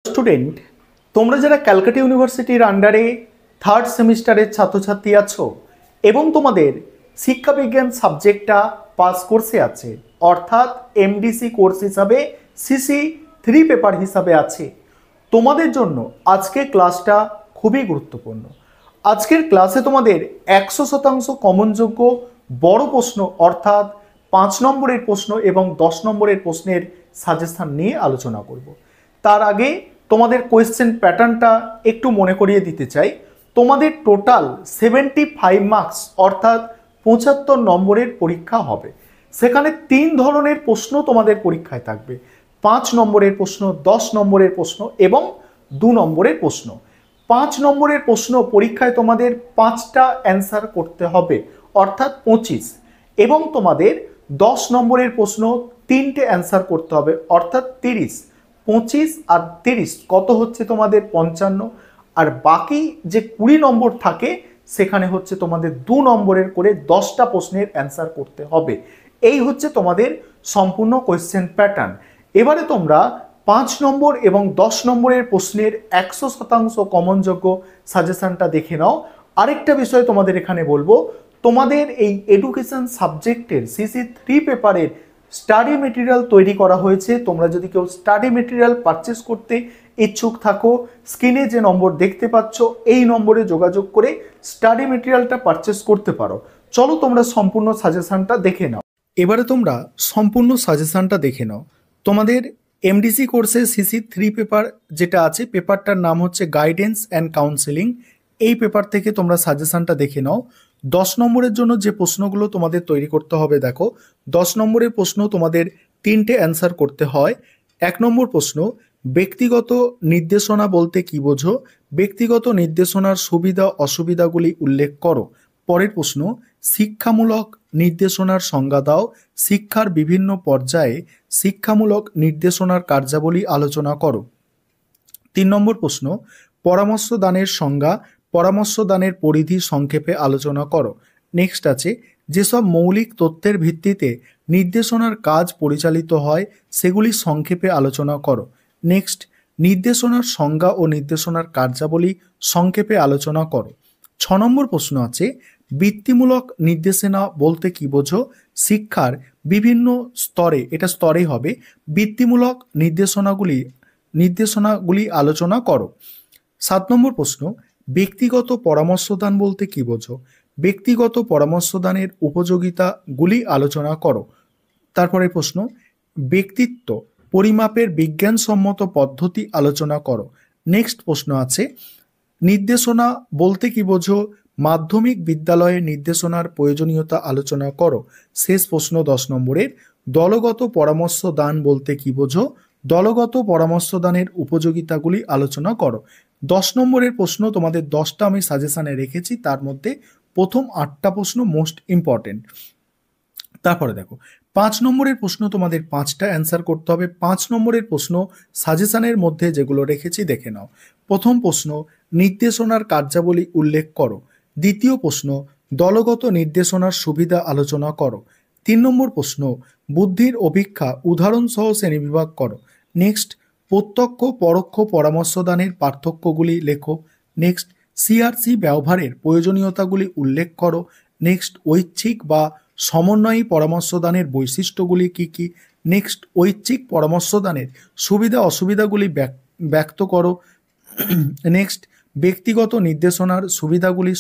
Student, তোমরা যারা ক্যালকাটা ইউনিভার্সিটির আন্ডারে থার্ড সেমিস্টারের ছাত্রছাত্রী আছো এবং তোমাদের শিক্ষাবিজ্ঞান সাবজেক্টটা পাস কোর্সে আছে, অর্থাৎ এমডিসি কোর্স হিসাবে CC3 পেপার হিসাবে আছে, তোমাদের জন্য আজকের ক্লাসটা খুবই গুরুত্বপূর্ণ। আজকের ক্লাসে তোমাদের 100% কমনযোগ্য বড় প্রশ্ন অর্থাৎ 5 নম্বরের প্রশ্ন এবং 10 নম্বরের প্রশ্নের সাজেশন নিয়ে আলোচনা করব। তার আগে তোমাদের কোয়েশ্চেন প্যাটার্নটা একটু মনে করিয়ে দিতে চাই। তোমাদের টোটাল 75 মার্কস অর্থাৎ 75 নম্বরের পরীক্ষা হবে। সেখানে 3 ধরনের প্রশ্ন তোমাদের পরীক্ষায় থাকবে, 5 নম্বরের প্রশ্ন, 10 নম্বরের প্রশ্ন এবং 2 নম্বরের প্রশ্ন। 5 নম্বরের প্রশ্ন পরীক্ষায় তোমাদের 5টা অ্যান্সার করতে হবে অর্থাৎ 25, এবং তোমাদের 10 নম্বরের প্রশ্ন 3টে অ্যান্সার করতে হবে অর্থাৎ 30। 25 আর 30 কত হচ্ছে তোমাদের 55, আর বাকি যে 20 নম্বর থাকে সেখানে হচ্ছে তোমাদের 2 নম্বরের করে 10টা প্রশ্নের অ্যান্সার করতে হবে। এই হচ্ছে তোমাদের সম্পূর্ণ কোয়েশ্চেন প্যাটার্ন। এবারে তোমরা 5 নম্বর এবং 10 নম্বরের প্রশ্নের 100% কমনযোগ্য সাজেশনটা দেখে নাও। আরেকটা বিষয় তোমাদের এখানে বলবো, তোমাদের এই এডুকেশন সাবজেক্টের CC3 পেপারের স্টাডি মেটেরিয়াল তৈরি করা হয়েছে। তোমরা যদি কেউ স্টাডি মেটেরিয়াল পারচেস করতে ইচ্ছুক থাকো, স্ক্রিনে যে নম্বর দেখতে পাচ্ছ এই নম্বরে যোগাযোগ করে স্টাডি মেটেরিয়ালটা পারচেস করতে পারো। চলো তোমরা সম্পূর্ণ সাজেশনটা দেখে নাও। এবারে তোমরা সম্পূর্ণ সাজেশনটা দেখে নাও। তোমাদের এমডিসি কোর্সে CC3 পেপার যেটা আছে, পেপারটার নাম হচ্ছে গাইডেন্স অ্যান্ড কাউন্সেলিং। এই পেপার থেকে তোমরা সাজেশনটা দেখে নাও। 10 নম্বরের জন্য যে প্রশ্নগুলো তোমাদের তৈরি করতে হবে, দেখো 10 নম্বরের প্রশ্ন তোমাদের 3টে অ্যান্সার করতে হয়। 1 নম্বর প্রশ্ন, ব্যক্তিগত নির্দেশনা বলতে কি বোঝো? ব্যক্তিগত নির্দেশনার সুবিধা অসুবিধাগুলি উল্লেখ করো। পরের প্রশ্ন, শিক্ষামূলক নির্দেশনার সংজ্ঞা দাও। শিক্ষার বিভিন্ন পর্যায়ে শিক্ষামূলক নির্দেশনার কার্যাবলী আলোচনা করো। 3 নম্বর প্রশ্ন, পরামর্শ দানের সংজ্ঞা, পরামর্শ দানের পরিধি সংক্ষেপে আলোচনা করো। নেক্সট আছে, যেসব মৌলিক তথ্যের ভিত্তিতে নির্দেশনার কাজ পরিচালিত হয় সেগুলি সংক্ষেপে আলোচনা করো। নেক্সট, নির্দেশনার সংজ্ঞা ও নির্দেশনার কার্যাবলী সংক্ষেপে আলোচনা করো। 6 নম্বর প্রশ্ন আছে, বৃত্তিমূলক নির্দেশনা বলতে কি বোঝো? শিক্ষার বিভিন্ন স্তরে, এটা স্তরে হবে, বৃত্তিমূলক নির্দেশনাগুলি আলোচনা করো। 7 নম্বর প্রশ্ন, ব্যক্তিগত পরামর্শদান বলতে কি বোঝো? ব্যক্তিগত পরামর্শদানের উপযোগিতাগুলি আলোচনা করো। তারপরে প্রশ্ন, ব্যক্তিত্ব পরিমাপের বিজ্ঞানসম্মত পদ্ধতি আলোচনা করো। নেক্সট প্রশ্ন আছে, নির্দেশনা বলতে কি বোঝো? মাধ্যমিক বিদ্যালয়ে নির্দেশনার প্রয়োজনীয়তা আলোচনা করো। শেষ প্রশ্ন 10 নম্বরের, দলগত পরামর্শ দান বলতে কি বোঝো? দলগত পরামর্শ দানের উপযোগিতাগুলি আলোচনা করো। 10 নম্বরের প্রশ্ন তোমাদের 10টা আমি সাজেশনে রেখেছি, তার মধ্যে প্রথম 8টা প্রশ্ন মোস্ট ইম্পর্টেন্ট। তারপরে দেখো 5 নম্বরের প্রশ্ন তোমাদের 5টা অ্যান্সার করতে হবে। 5 নম্বরের প্রশ্ন সাজেশনের মধ্যে যেগুলো রেখেছি দেখে নাও। প্রথম প্রশ্ন, নির্দেশনার কার্যাবলী উল্লেখ করো। দ্বিতীয় প্রশ্ন, দলগত নির্দেশনার সুবিধা আলোচনা করো। 3 নম্বর প্রশ্ন, বুদ্ধির অভিক্ষা উদাহরণ সহ শ্রেণীবিভাগ করো। নেক্সট, প্রত্যক্ষ পরোক্ষ পরামর্শদানের পার্থক্যগুলি লেখো। নেক্সট, CRC ব্যবহারের প্রয়োজনীয়তাগুলি উল্লেখ করো। নেক্সট, ঐচ্ছিক বা সমন্বয়ী পরামর্শদানের বৈশিষ্ট্যগুলি কি কি? নেক্সট, ঐচ্ছিক পরামর্শদানের সুবিধা অসুবিধাগুলি ব্যক্ত করো। নেক্সট, ব্যক্তিগত নির্দেশনার সুবিধাগুলি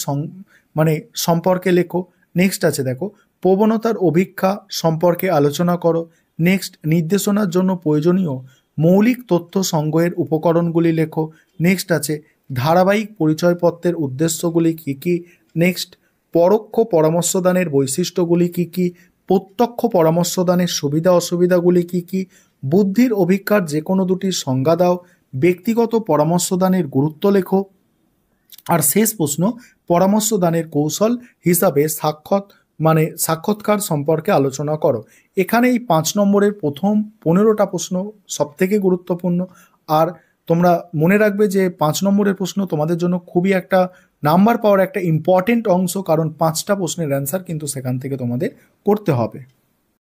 সম্পর্কে লেখো। নেক্সট আছে দেখো, প্রবণতার অভিক্ষা সম্পর্কে আলোচনা করো। নেক্সট, নির্দেশনার জন্য প্রয়োজনীয় মৌলিক তথ্য সংগ্রহের উপকরণগুলি লেখো। নেক্সট আছে, ধারাবাহিক পরিচয়পত্রের উদ্দেশ্যগুলি কি কি? নেক্সট, পরোক্ষ পরামর্শদানের বৈশিষ্ট্যগুলি কি কি? প্রত্যক্ষ পরামর্শদানের সুবিধা অসুবিধাগুলি কি কি? বুদ্ধির অভিক্ষার যে কোনো দুটির সংজ্ঞা দাও। ব্যক্তিগত পরামর্শদানের গুরুত্ব লেখো। আর শেষ প্রশ্ন, পরামর্শদানের কৌশল হিসাবে সাক্ষাৎকার সম্পর্কে আলোচনা করো। এখানে এই 5 নম্বরের প্রথম 15টা প্রশ্ন সব থেকে গুরুত্বপূর্ণ। আর তোমরা মনে রাখবে যে 5 নম্বরের প্রশ্ন তোমাদের জন্য খুবই একটা নাম্বার পাওয়ার একটা ইম্পর্টেন্ট অংশ, কারণ 5টা প্রশ্নের অ্যান্সার কিন্তু সেখান থেকে তোমাদের করতে হবে।